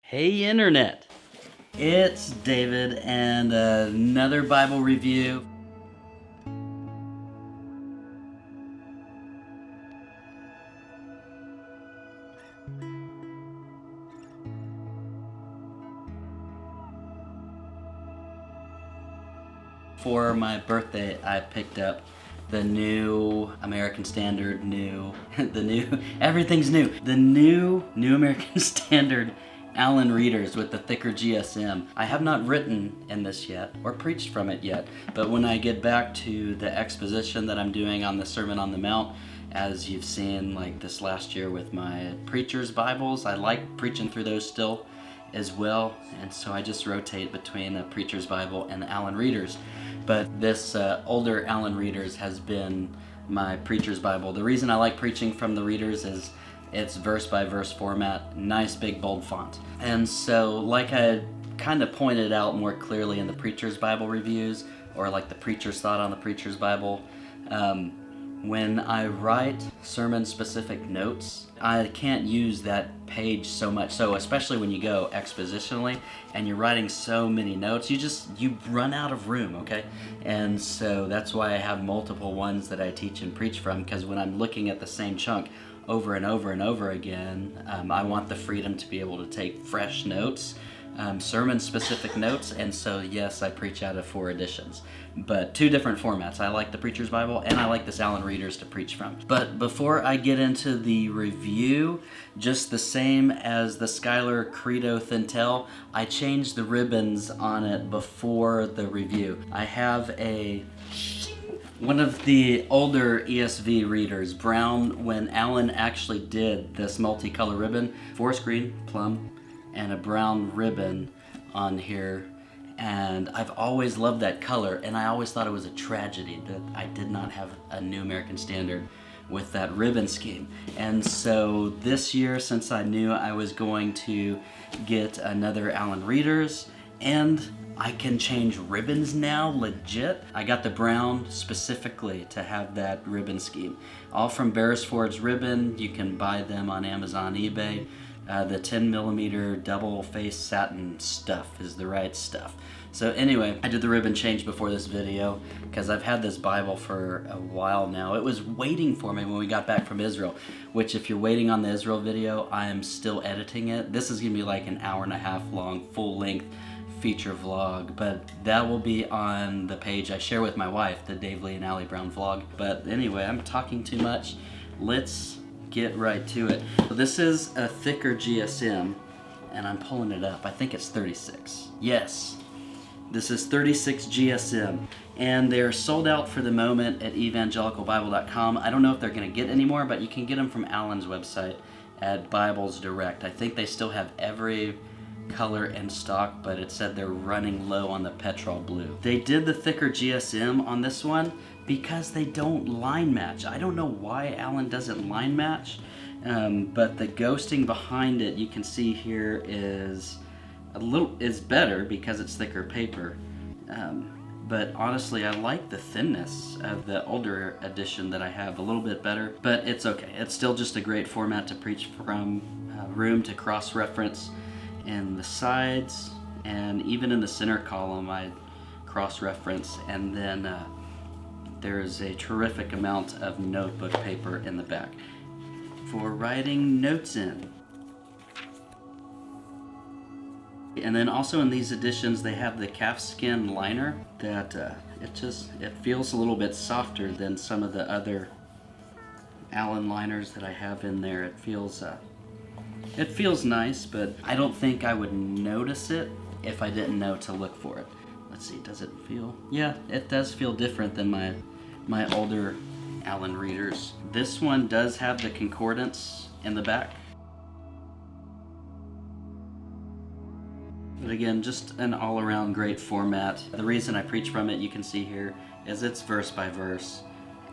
Hey Internet! It's David and another Bible review. For my birthday, I picked up the new American Standard, everything's new. The new American Standard Allan readers with the thicker GSM. I have not written in this yet or preached from it yet, but when I get back to the exposition that I'm doing on the Sermon on the Mount, as you've seen like this last year with my preacher's Bibles, I like preaching through those still as well, and so I just rotate between the preacher's Bible and the Allan readers. But this older Allan readers has been my preacher's Bible. The reason I like preaching from the readers is it's verse by verse format, nice big bold font. And so like I kind of pointed out more clearly in the preacher's Bible reviews, or like the preacher's thought on the preacher's Bible, when I write sermon specific notes, I can't use that page so much. So especially when you go expositionally and you're writing so many notes, you run out of room, okay? And so that's why I have multiple ones that I teach and preach from, because when I'm looking at the same chunk over and over and over again, I want the freedom to be able to take fresh notes, sermon specific notes. And so yes, I preach out of 4 editions, but 2 different formats. I like the preacher's Bible and I like this Allan readers to preach from. But before I get into the review, just the same as the Schuyler Credo Thintel, I changed the ribbons on it before the review. I have one of the older ESV readers, Brown, when Allan actually did this multicolor ribbon, forest green, plum, and a brown ribbon on here. And I've always loved that color, and I always thought it was a tragedy that I did not have a New American Standard with that ribbon scheme. And so this year, since I knew I was going to get another Allan readers, and I can change ribbons now, legit. I got the brown specifically to have that ribbon scheme. All from Beresford's Ribbon. You can buy them on Amazon, eBay. The 10mm double face satin stuff is the right stuff. So anyway, I did the ribbon change before this video because I've had this Bible for a while now. It was waiting for me when we got back from Israel, which if you're waiting on the Israel video, I am still editing it. This is gonna be like an hour-and-a-half long, full-length feature vlog, but that will be on the page I share with my wife, the Dave Lee and Allie Brown vlog. But anyway, I'm talking too much. Let's get right to it. So this is a thicker GSM, and I'm pulling it up. I think it's 36. Yes, this is 36 GSM, and they're sold out for the moment at evangelicalbible.com. I don't know if they're going to get any more, but you can get them from Allan's website at Bibles Direct. I think they still have every color in stock, but it said they're running low on the petrol blue. They did the thicker GSM on this one because they don't line match. I don't know why Allan doesn't line match, but the ghosting behind it, you can see here, is better because it's thicker paper. But honestly, I like the thinness of the older edition that I have a little bit better, but it's okay. It's still just a great format to preach from, room to cross-reference in the sides, and even in the center column I cross-reference, and then there's a terrific amount of notebook paper in the back for writing notes in. And then also in these editions they have the calfskin liner that it feels a little bit softer than some of the other Allan liners that I have in there. It feels nice, but I don't think I would notice it if I didn't know to look for it. Let's see, does it feel? Yeah, it does feel different than my older Allan readers. This one does have the concordance in the back. But again, just an all-around great format. The reason I preach from it, you can see here, is it's verse by verse.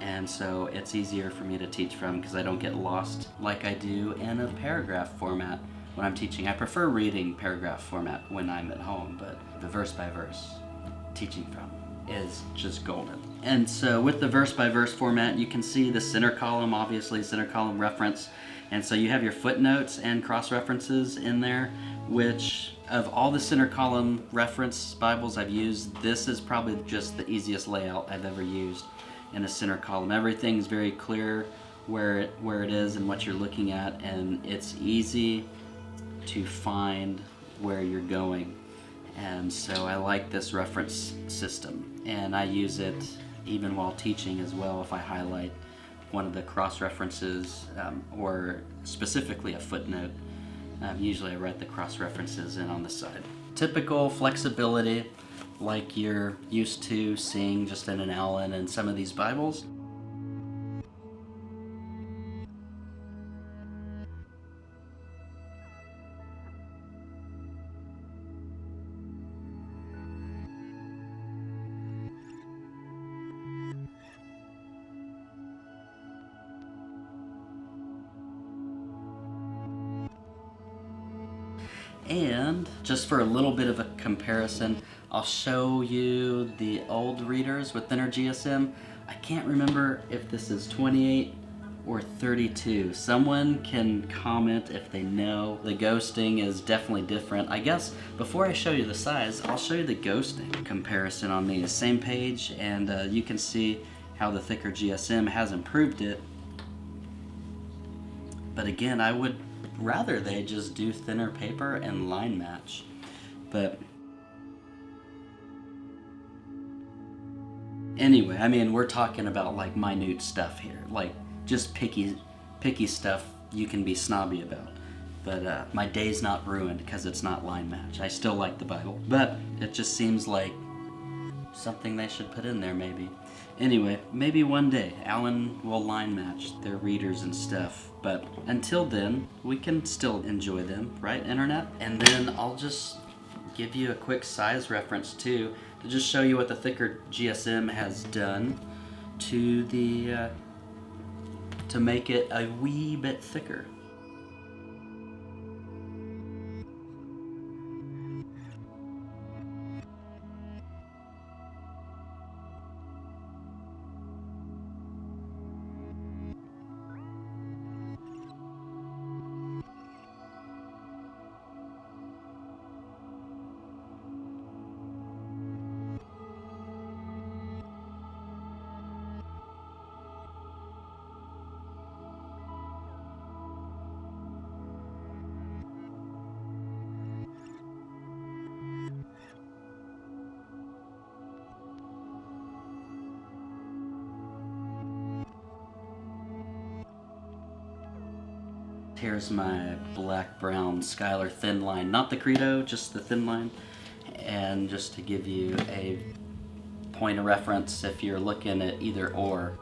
And so it's easier for me to teach from because I don't get lost like I do in a paragraph format when I'm teaching. I prefer reading paragraph format when I'm at home, but the verse by verse teaching from is just golden. And so with the verse by verse format, you can see the center column, obviously center column reference. And so you have your footnotes and cross references in there which of all the center column reference Bibles I've used, this is probably just the easiest layout I've ever used in a center column. Everything's very clear where it is and what you're looking at, and it's easy to find where you're going. And so I like this reference system, and I use it even while teaching as well. If I highlight one of the cross references or specifically a footnote, usually I write the cross references in on the side. Typical flexibility like you're used to seeing just in an Allan and some of these Bibles. And just for a little bit of a comparison, I'll show you the old readers with thinner GSM. I can't remember if this is 28 or 32. Someone can comment if they know. The ghosting is definitely different. I guess before I show you the size, I'll show you the ghosting comparison on these. Same page, and you can see how the thicker GSM has improved it. But again, I would rather they just do thinner paper and line match. But anyway, I mean, we're talking about like minute stuff here, like just picky stuff you can be snobby about. But my day's not ruined because it's not line match. I still like the Bible, but it just seems like something they should put in there maybe. Anyway, maybe one day Allan will line match their readers and stuff, but until then, we can still enjoy them, right, Internet? And then I'll just give you a quick size reference too, to just show you what the thicker GSM has done to the to make it a wee bit thicker. Here's my black brown Skylar thin line, not the Credo, just the thin line. And just to give you a point of reference if you're looking at either or.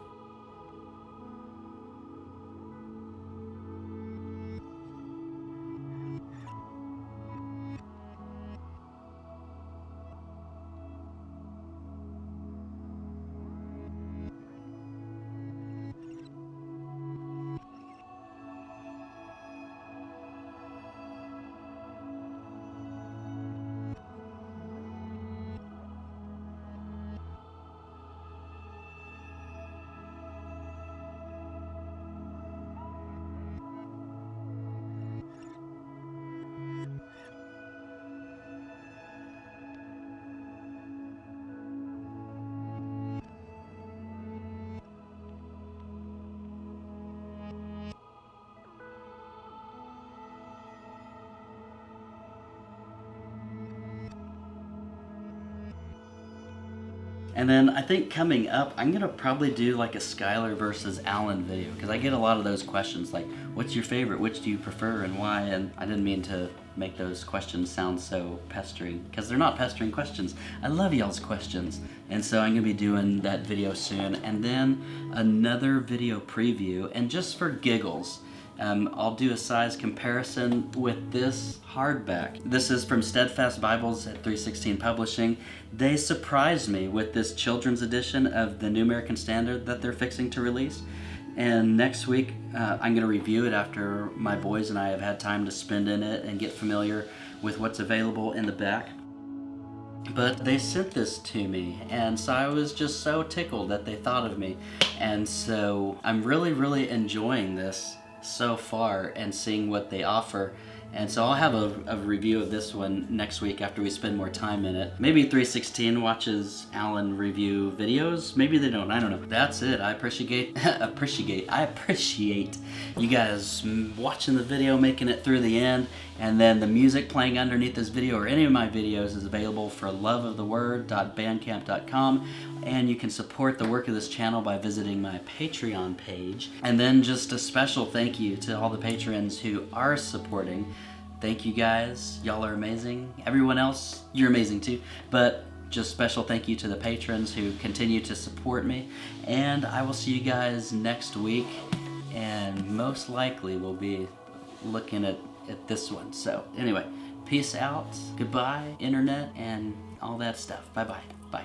And then I think coming up, I'm going to probably do like a Skylar versus Allan video, because I get a lot of those questions like, what's your favorite, which do you prefer, and why? And I didn't mean to make those questions sound so pestering, because they're not pestering questions. I love y'all's questions. And so I'm going to be doing that video soon, and then another video preview. And just for giggles, I'll do a size comparison with this hardback. This is from Steadfast Bibles at 316 Publishing. They surprised me with this children's edition of the New American Standard that they're fixing to release. And next week, I'm going to review it after my boys and I have had time to spend in it and get familiar with what's available in the back. But they sent this to me, and so I was just so tickled that they thought of me. And so I'm really, really enjoying this so far and seeing what they offer. And so I'll have a review of this one next week after we spend more time in it. Maybe 316 watches Allan review videos. Maybe they don't. I don't know. That's it. I appreciate you guys watching the video, making it through the end. And then the music playing underneath this video or any of my videos is available for loveoftheword.bandcamp.com. And you can support the work of this channel by visiting my Patreon page. And then just a special thank you to all the patrons who are supporting. Thank you guys. Y'all are amazing. Everyone else, you're amazing too. But just special thank you to the patrons who continue to support me. And I will see you guys next week. And most likely we'll be looking at this one. So anyway, peace out. Goodbye, internet, and all that stuff. Bye-bye. Bye.